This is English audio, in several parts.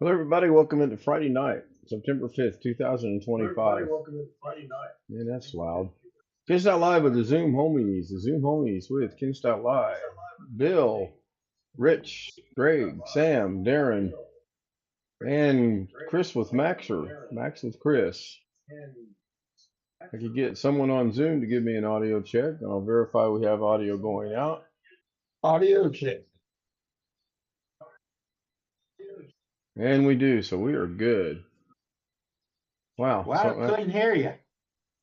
Hello, everybody. Welcome into Friday night, September 5th, 2025. Man, that's loud. Kids Out Live with the Zoom homies. The Zoom homies with Kids Out Live. Bill, Rich, Greg, Sam, Darren, and Chris with Maxer. Max with Chris. I could get someone on Zoom to give me an audio check, and I'll verify we have audio going out. Audio check. And we do, so we are good. Wow. Well, I couldn't hear you.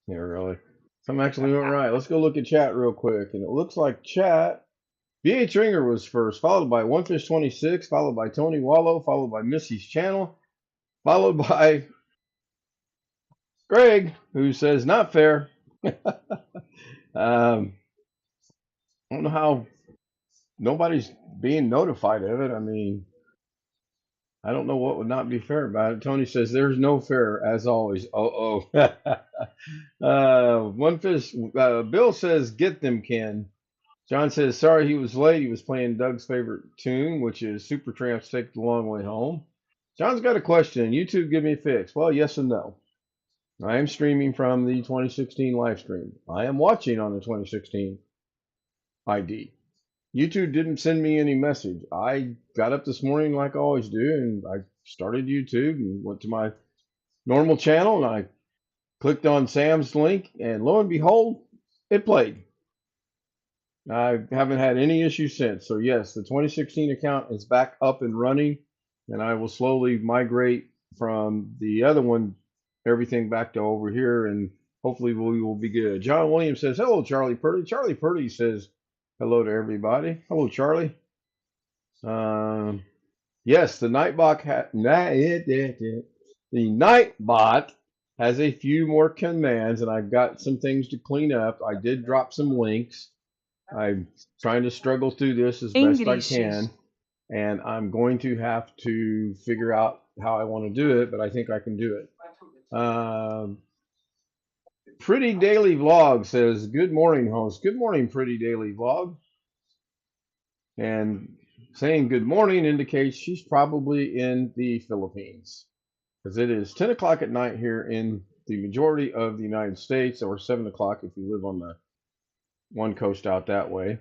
Yeah, really. Something actually went right. Let's go look at chat real quick. And it looks like chat. BH Ringer was first, followed by OneFish26, followed by Tony Wallow, followed by Missy's Channel, followed by Greg, who says, not fair. I don't know how nobody's being notified of it. I mean, I don't know what would not be fair about it. Tony says, there's no fair, as always. OneFish, Bill says, get them, Ken. John says, sorry he was late. He was playing Doug's favorite tune, which is Supertramp's Take the Long Way Home. John's got a question. YouTube, give me a fix. Well, yes and no. I am streaming from the 2016 live stream. I am watching on the 2016 ID. YouTube didn't send me any message. I got up this morning like I always do, and I started YouTube and went to my normal channel, and I clicked on Sam's link, and lo and behold, it played. I haven't had any issues since. So yes, the 2016 account is back up and running, and I will slowly migrate from the other one, everything back to over here, and hopefully we will be good. John Williams says, hello, Charlie Purdy. Charlie Purdy says, hello to everybody. Hello, Charlie. Yes, the Nightbot the Nightbot has a few more commands, and I've got some things to clean up. I did drop some links. I'm trying to struggle through this as best I can, and I'm going to have to figure out how I want to do it, but I think I can do it. Pretty Daily Vlog says, good morning, host. Good morning, Pretty Daily Vlog. And saying good morning indicates she's probably in the Philippines, because it is 10 o'clock at night here in the majority of the United States, or 7 o'clock if you live on the one coast out that way.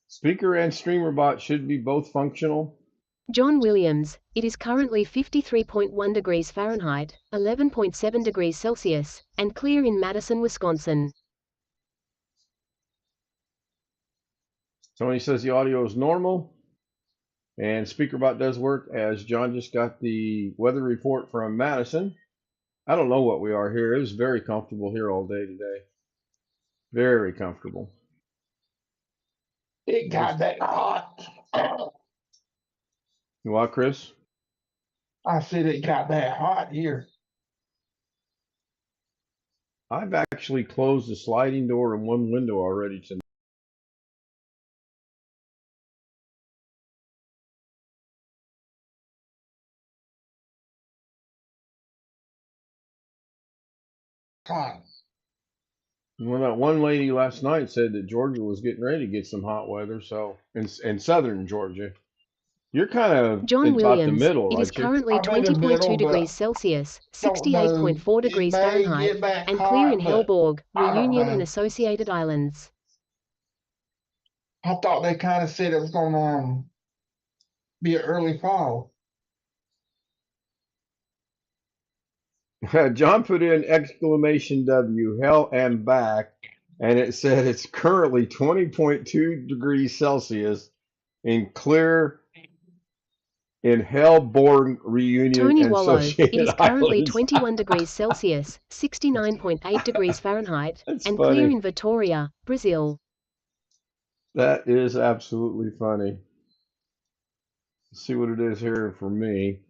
Speaker and streamer bot should be both functional. John Williams, it is currently 53.1 degrees Fahrenheit, 11.7 degrees Celsius, and clear in Madison, Wisconsin. Tony says the audio is normal, and SpeakerBot does work, as John just got the weather report from Madison. I don't know what we are here. It was very comfortable here all day today. Very comfortable. It got that hot. You what, Chris? I said it got that hot here. I've actually closed the sliding door and one window already tonight. Hot. Well, that one lady last night said that Georgia was getting ready to get some hot weather, so in southern Georgia. You're kind of John about Williams, the middle, it is aren't you? currently I'm in the 20.2 middle, degrees Celsius, 68.4 degrees It may Fahrenheit, get back and hot, clear in but Hellborg, I don't Reunion, and know. Associated Islands. I thought they kind of said it was going to be an early fall. John put in exclamation W, hell and back, and it said it's currently 20.2 degrees Celsius in clear in Hellborn, Reunion, Tony and Wallow, it Associated is currently Islands. 21 degrees Celsius, 69.8 degrees Fahrenheit, That's and funny. clear in Vitoria, Brazil. That is absolutely funny. Let's see what it is here for me.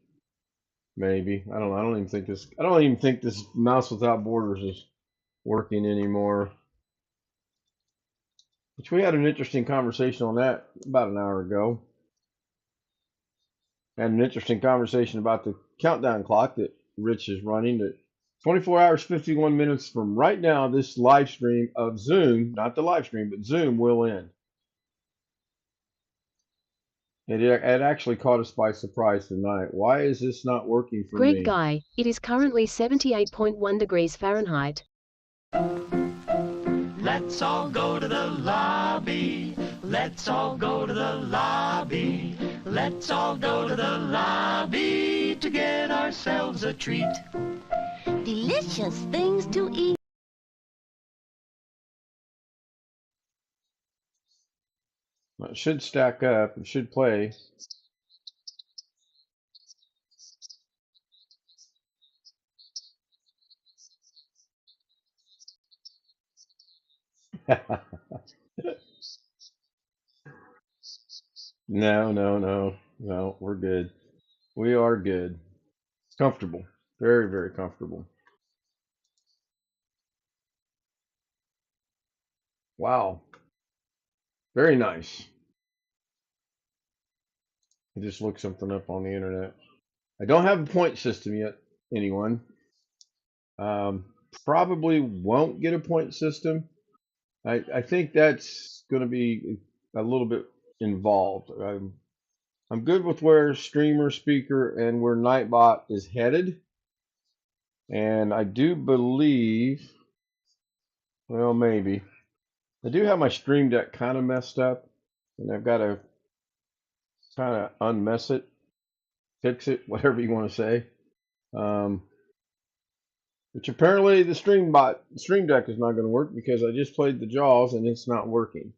Maybe. I don't know. I don't even think this mouse without borders is working anymore. Which we had an interesting conversation on that about an hour ago. Had an interesting conversation about the countdown clock that Rich is running, that 24 hours 51 minutes from right now, this live stream of Zoom, not the live stream, but Zoom will end. It actually caught us by surprise tonight. Why is this not working for Greg me? Guy, it is currently 78.1 degrees Fahrenheit. Let's all go to the lobby. Let's all go to the lobby. Let's all go to the lobby to get ourselves a treat. Delicious things to eat. It should stack up. It should play. No. We're good. We are good. Comfortable. Very, very comfortable. Wow. Very nice. I just looked something up on the internet. I don't have a point system yet, anyone. Um, Probably won't get a point system. I think that's going to be a little bit involved. I'm good with where streamer, speaker, and where Nightbot is headed. And I do believe, well, maybe. I do have my Stream Deck kind of messed up, and I've got to kind of unmess it, fix it, whatever you want to say. Which apparently the Stream Deck is not going to work because I just played the Jaws and it's not working.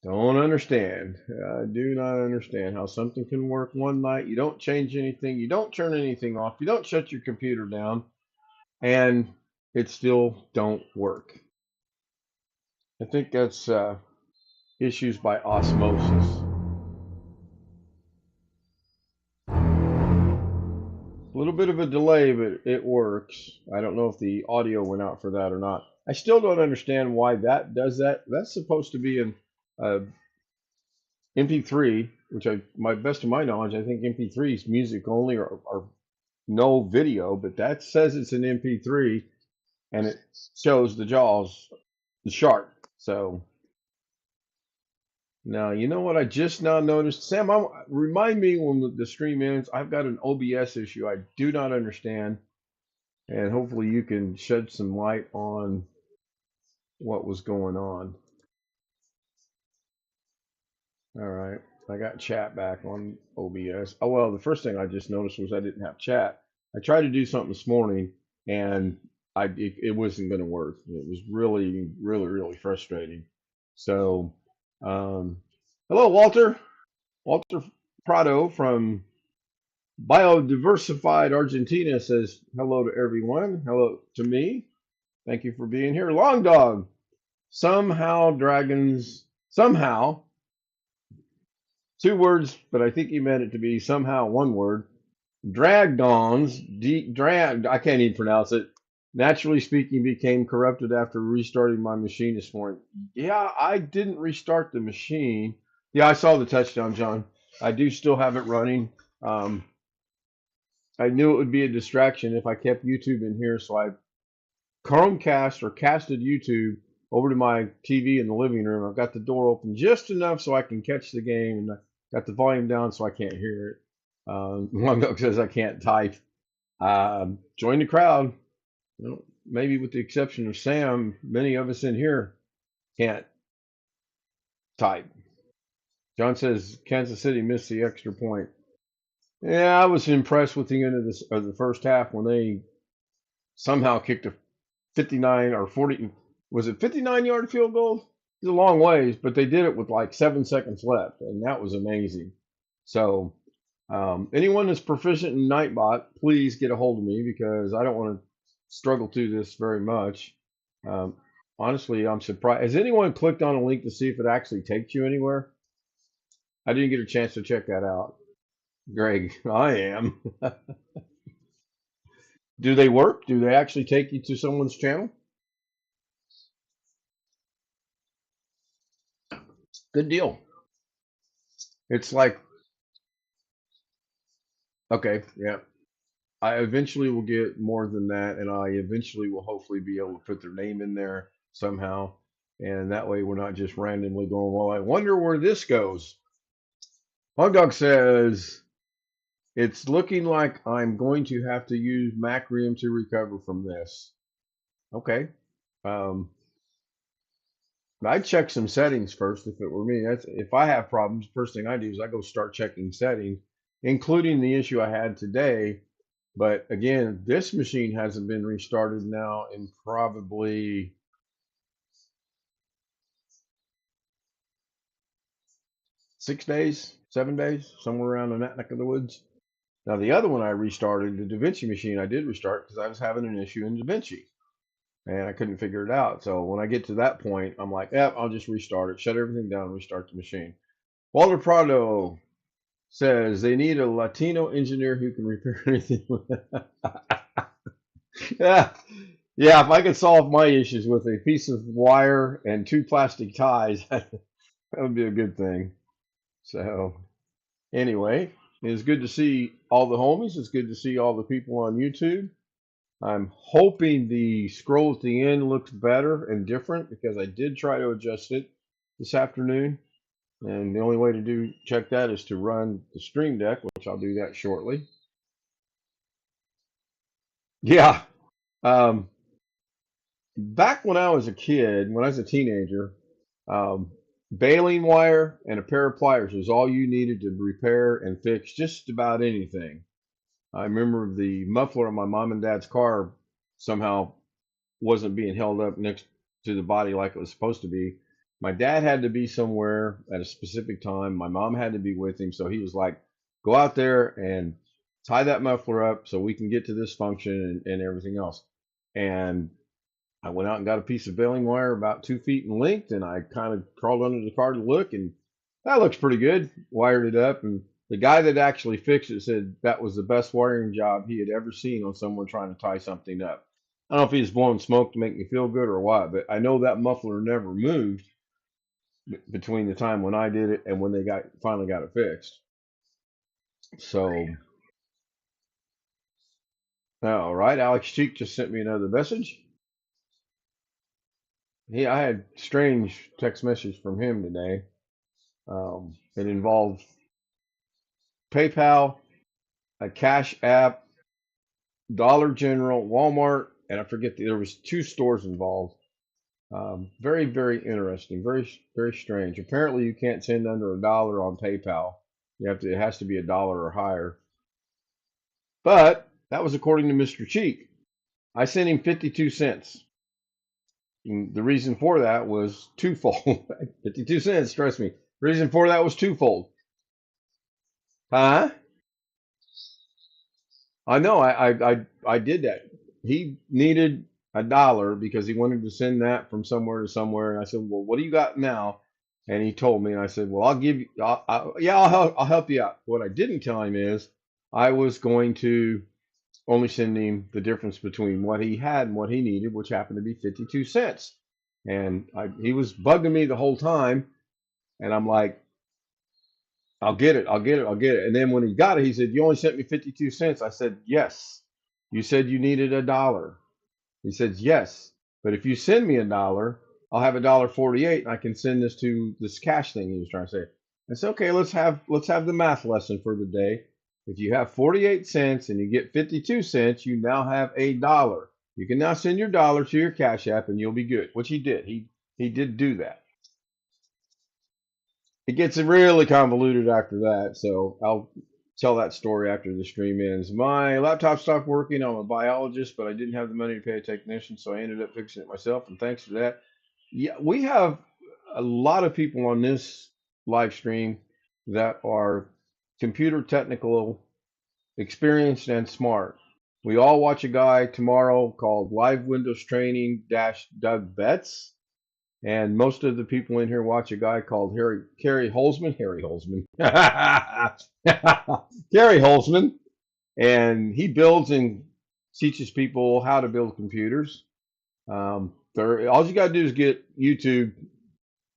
Don't understand. I do not understand how something can work one night. You don't change anything. You don't turn anything off. You don't shut your computer down, and it still don't work. I think that's issues by osmosis. A little bit of a delay, but it works. I don't know if the audio went out for that or not. I still don't understand why that does that. That's supposed to be an MP3, which my best of my knowledge, I think MP3 is music only or no video, but that says it's an MP3 and it shows the Jaws, the shark. So now, you know what I just now noticed? Sam, remind me when the stream ends. I've got an OBS issue I do not understand, and hopefully you can shed some light on what was going on. All right. I got chat back on OBS. Oh, well, the first thing I just noticed was I didn't have chat. I tried to do something this morning and it wasn't going to work. It was really, really, really frustrating. So, hello, Walter. Walter Prado from Biodiversified Argentina says hello to everyone. Hello to me. Thank you for being here. Long Dog. Somehow, two words, but I think he meant it to be somehow one word. Dragons, I can't even pronounce it. Naturally speaking, became corrupted after restarting my machine this morning. Yeah, I didn't restart the machine. Yeah, I saw the touchdown, John. I do still have it running. I knew it would be a distraction if I kept YouTube in here, so I Chromecast or casted YouTube over to my TV in the living room. I've got the door open just enough so I can catch the game, and I got the volume down so I can't hear it. One Dog says I can't type. Join the crowd. Well, maybe with the exception of Sam, many of us in here can't type. John says Kansas City missed the extra point. Yeah, I was impressed with the end of the first half when they somehow kicked a 59 or 40, was it 59-yard field goal? It's a long ways, but they did it with like 7 seconds left, and that was amazing. So, anyone that's proficient in Nightbot, please get a hold of me because I don't want to struggle through this very much. Honestly, I'm surprised. Has anyone clicked on a link to see if it actually takes you anywhere? I didn't get a chance to check that out. Greg, I am. Do they work? Do they actually take you to someone's channel? Good deal. It's like, okay, yeah. I eventually will get more than that, and I eventually will hopefully be able to put their name in there somehow. And that way we're not just randomly going, well, I wonder where this goes. Hog Dog says, it's looking like I'm going to have to use Macrium to recover from this. Okay. I'd check some settings first if it were me. If I have problems, first thing I do is I go start checking settings, including the issue I had today. But again, this machine hasn't been restarted now in probably 6 days, 7 days, somewhere around in that neck of the woods. Now, the other one I restarted, the DaVinci machine, I did restart because I was having an issue in DaVinci and I couldn't figure it out. So when I get to that point, I'm like, yeah, I'll just restart it, shut everything down, restart the machine. Walter Prado says they need a Latino engineer who can repair anything. Yeah, yeah. If I could solve my issues with a piece of wire and 2 plastic ties, that would be a good thing. So anyway, it's good to see all the homies. It's good to see all the people on YouTube. I'm hoping the scroll at the end looks better and different because I did try to adjust it this afternoon. And the only way to check that is to run the Stream Deck, which I'll do that shortly. Yeah. Back when I was a kid, when I was a teenager, um, baling wire and a pair of pliers was all you needed to repair and fix just about anything. I remember the muffler on my mom and dad's car somehow wasn't being held up next to the body like it was supposed to be. My dad had to be somewhere at a specific time. My mom had to be with him. So he was like, go out there and tie that muffler up so we can get to this function and everything else. And I went out and got a piece of baling wire about 2 feet in length, and I kind of crawled under the car to look, and that looks pretty good. Wired it up, and the guy that actually fixed it said that was the best wiring job he had ever seen on someone trying to tie something up. I don't know if he was blowing smoke to make me feel good or what, but I know that muffler never moved between the time when I did it and when they finally got it fixed. So, all right, Alex Cheek just sent me another message. I had strange text message from him today. It involved PayPal, a Cash App, Dollar General, Walmart, and I forget there was 2 stores involved. Very, very interesting. Very, very strange. Apparently, you can't send under $1 on PayPal. It has to be $1 or higher. But that was according to Mr. Cheek. I sent him 52 cents. And the reason for that was twofold. 52 cents, trust me. The reason for that was twofold. Huh? I know. I did that. He needed $1 because he wanted to send that from somewhere to somewhere. And I said, well, what do you got now? And he told me, and I said, well, I'll give you, I'll help you out. What I didn't tell him is I was going to only send him the difference between what he had and what he needed, which happened to be 52 cents. And he was bugging me the whole time. And I'm like, I'll get it. And then when he got it, he said, you only sent me 52 cents. I said, yes. You said you needed $1. He said, yes. But if you send me $1, I'll have $1.48 and I can send this to this cash thing he was trying to say. I said, okay, let's have the math lesson for the day. If you have 48 cents and you get 52 cents, you now have $1. You can now send your dollar to your Cash App and you'll be good, which he did. He did do that. It gets really convoluted after that, so I'll tell that story after the stream ends. My laptop stopped working. I'm a biologist, but I didn't have the money to pay a technician, so I ended up fixing it myself, and thanks to that. Yeah, we have a lot of people on this live stream that are computer technical, experienced, and smart. We all watch a guy tomorrow called Live Windows Training Doug Betts. And most of the people in here watch a guy called Harry Holzman. Gary Holzman. And he builds and teaches people how to build computers. All you got to do is get YouTube.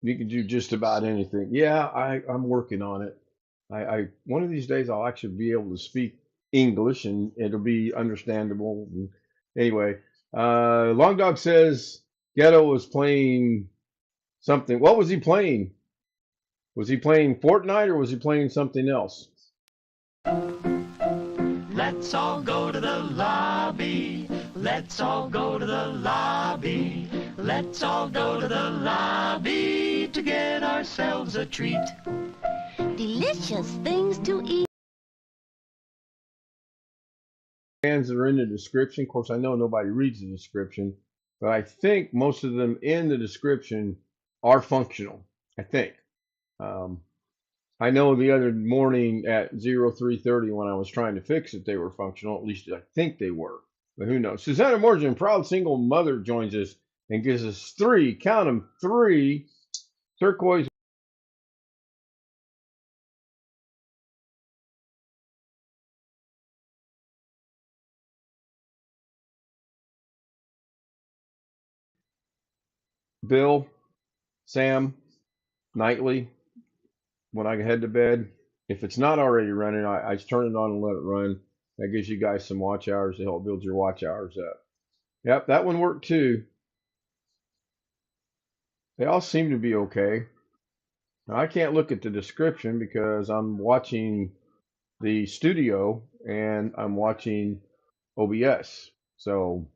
You can do just about anything. Yeah, I'm working on it. I one of these days I'll actually be able to speak English and it'll be understandable. Anyway, Long Dog says Ghetto was playing something. What was he playing? Was he playing Fortnite or was he playing something else? Let's all go to the lobby. Let's all go to the lobby. Let's all go to the lobby to get ourselves a treat. Delicious things to eat. Fans that are in the description. Of course, I know nobody reads the description, but I think most of them in the description are functional. I think. I know the other morning at 03:30 when I was trying to fix it, they were functional. At least I think they were, but who knows? Susanna Morgan, proud single mother, joins us and gives us 3, count them, 3 turquoise. Bill, Sam, nightly, when I head to bed. If it's not already running, I turn it on and let it run. That gives you guys some watch hours to help build your watch hours up. Yep, that one worked too. They all seem to be okay. Now, I can't look at the description because I'm watching the studio and I'm watching OBS. So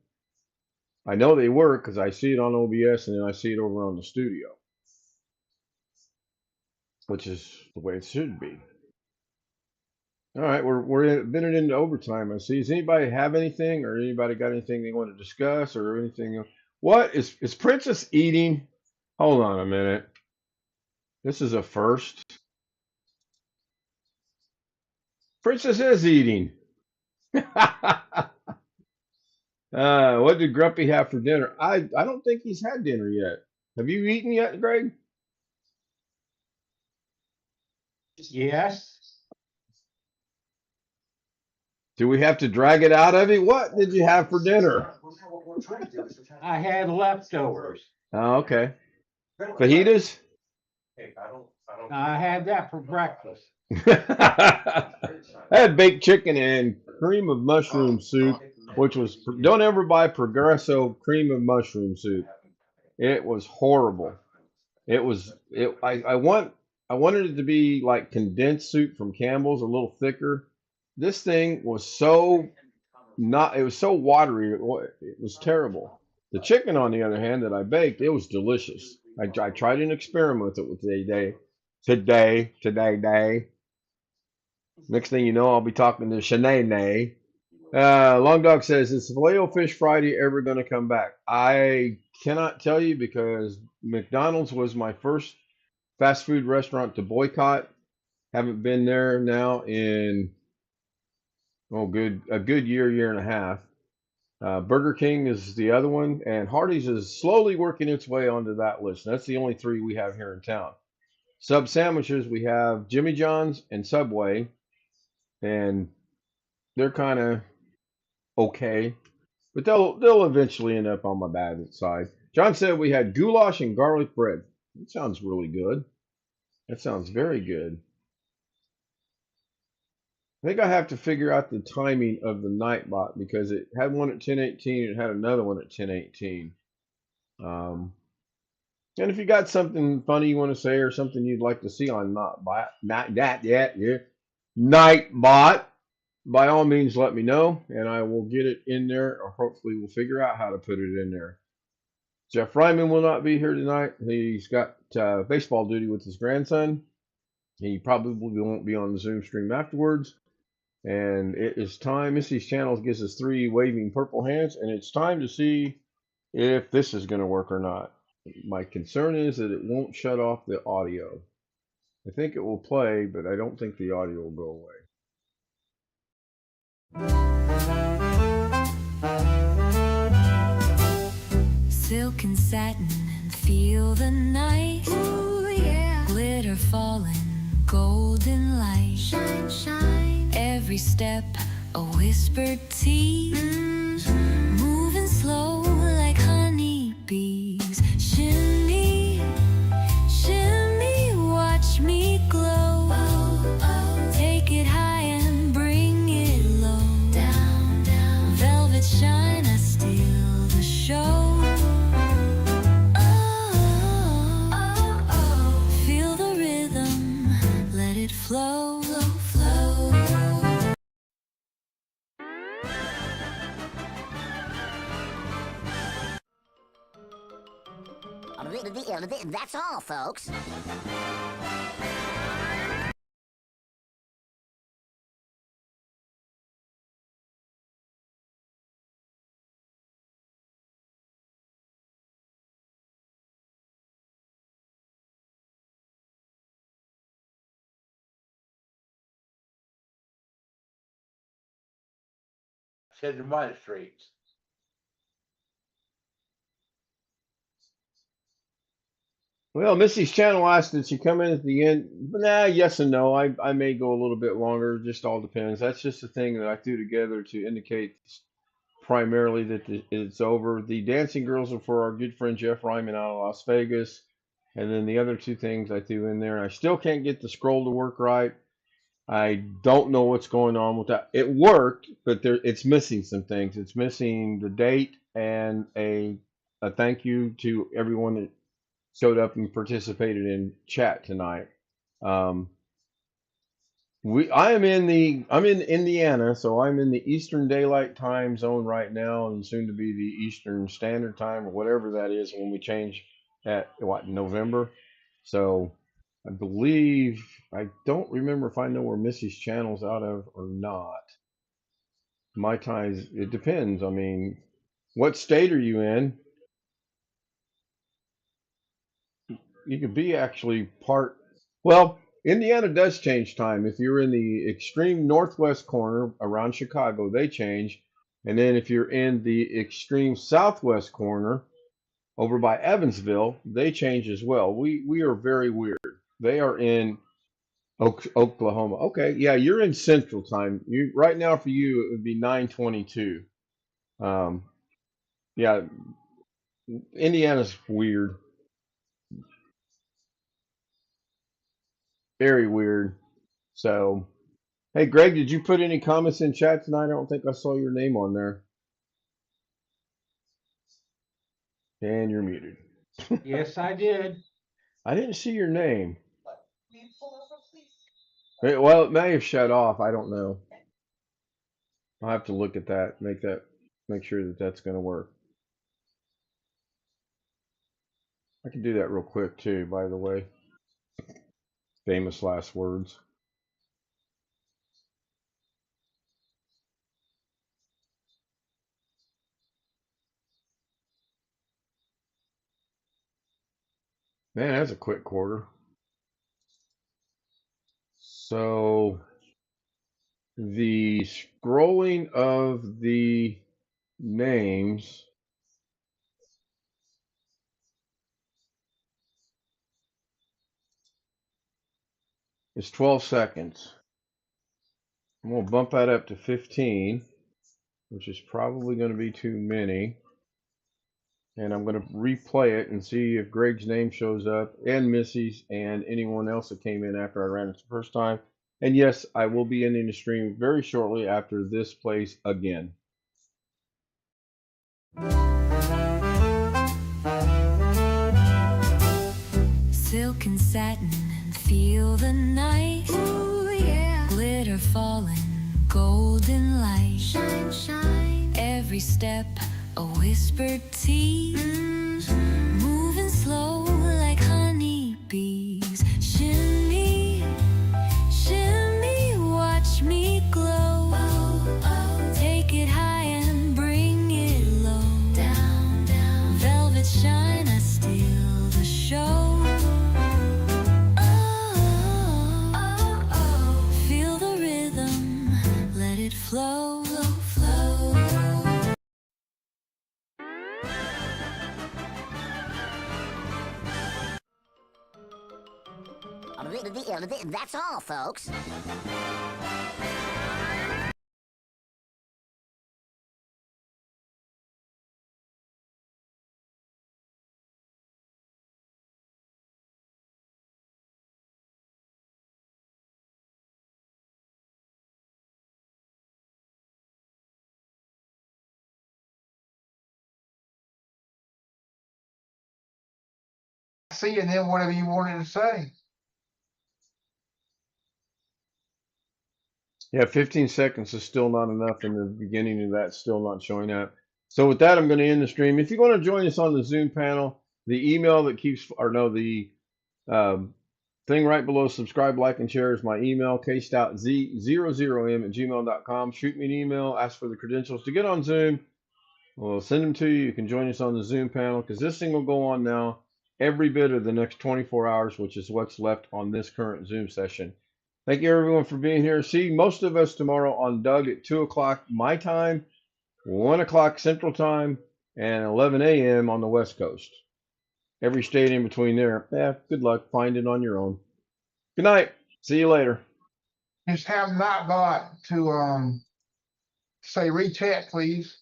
I know they work because I see it on OBS and then I see it over on the studio, which is the way it should be. All right, we're a minute into overtime. I see. Does anybody have anything, or anybody got anything they want to discuss, or anything else? What is Princess eating? Hold on a minute. This is a first. Princess is eating. What did Grumpy have for dinner? I don't think he's had dinner yet. Have you eaten yet, Greg? Yes. Do we have to drag it out of you? What did you have for dinner? I had leftovers. Oh, okay. Fajitas? I had that for breakfast. I had baked chicken and cream of mushroom soup, which was, don't ever buy Progresso cream of mushroom soup. It was horrible. I wanted it to be like condensed soup from Campbell's, a little thicker. This thing was so it was so watery. It was terrible. The chicken, on the other hand, that I baked, it was delicious. I tried an experiment with it today. Next thing you know, I'll be talking to Shanae. Long Dog says, is Filet-O-Fish Friday ever going to come back? I cannot tell you because McDonald's was my first fast food restaurant to boycott. Haven't been there now in a good year and a half. Burger King is the other one, and Hardee's is slowly working its way onto that list. That's the only 3 we have here in town. Sub sandwiches, we have Jimmy John's and Subway, and they're kind of okay, but they'll eventually end up on my bad side. John said we had goulash and garlic bread. That sounds really good. That sounds very good. I think I have to figure out the timing of the Nightbot because it had one at 10:18 and it had another one at 10:18. And if you got something funny you want to say or something you'd like to see on Nightbot, by all means let me know and I will get it in there, or hopefully we'll figure out how to put it in there. Jeff Ryman will not be here tonight. He's got baseball duty with his grandson. He probably won't be on the Zoom stream afterwards. And it is time. Missy's channel gives us 3 waving purple hands, and it's time to see if this is going to work or not. My concern is that it won't shut off the audio. I think it will play, but I don't think the audio will go away. Silk and satin and feel the night. Ooh, yeah. Glitter falling, golden light. Shine, shine. Every step a whispered tea. Moving slow like honeybees. Shimmy, shimmy, watch me glow. Take it high and bring it low. Down, down. Velvet shine, I steal the show. Oh, That's all, folks. Said the magistrates. Well, Missy's channel asked did she come in at the end. Nah, yes and no. I may go a little bit longer. Just all depends. That's just the thing that I threw together to indicate primarily that it's over. The dancing girls are for our good friend Jeff Ryman out of Las Vegas. And then the other two things I threw in there. I still can't get the scroll to work right. I don't know what's going on with that. It worked, but it's missing some things. It's missing the date and a thank you to everyone that showed up and participated in chat tonight. I'm in Indiana, so I'm in the Eastern Daylight Time Zone right now, and soon to be the Eastern Standard Time or whatever that is when we change at November. So I believe I don't remember if I know where Missy's channel's out of or not. My times it depends. I mean, what state are you in? You could be actually part. Well, Indiana does change time. If you're in the extreme northwest corner around Chicago, they change. And then if you're in the extreme southwest corner over by Evansville, they change as well. We are very weird. They are in Oklahoma. Okay, yeah, you're in Central Time. You right now for you it would be 9:22. Yeah, Indiana's weird, very weird. So, hey, Greg, did you put any comments in chat tonight? I don't think I saw your name on there. And you're muted. Yes, I did. I didn't see your name. Well, it may have shut off. I don't know. I'll have to look at that. Make sure that that's going to work. I can do that real quick too, by the way. Famous last words. Man, that's a quick quarter. So the scrolling of the names is 12 seconds. I'm going to bump that up to 15, which is probably going to be too many. And I'm going to replay it and see if Greg's name shows up and Missy's and anyone else that came in after I ran it the first time. And yes, I will be ending the stream very shortly after this plays again. Silk and satin and feel the night. Ooh, yeah. Glitter falling, golden light. Shine, shine. Every step a whispered tease. Moving slow like honey bees. Shimmy, shimmy, watch me glow. Oh, oh. Take it high and bring it low. Down, down. Velvet shine, I steal the show. Flow, flow. That's all, folks. See, and then whatever you wanted to say. Yeah, 15 seconds is still not enough in the beginning of that, still not showing up. So with that, I'm going to end the stream. If you want to join us on the Zoom panel, The email that keeps, or no, the thing right below subscribe, like, and share is my email, kstout00m@gmail.com. Shoot me an email, ask for the credentials to get on Zoom. We'll send them to you. You can join us on the Zoom panel because this thing will go on now every bit of the next 24 hours, which is what's left on this current Zoom session. Thank you, everyone, for being here. See most of us tomorrow on Doug at 2 o'clock my time, 1 o'clock Central Time, and 11 a.m. on the West Coast. Every state in between there. Yeah, good luck. Find it on your own. Good night. See you later. Just have not got to say recheck, please.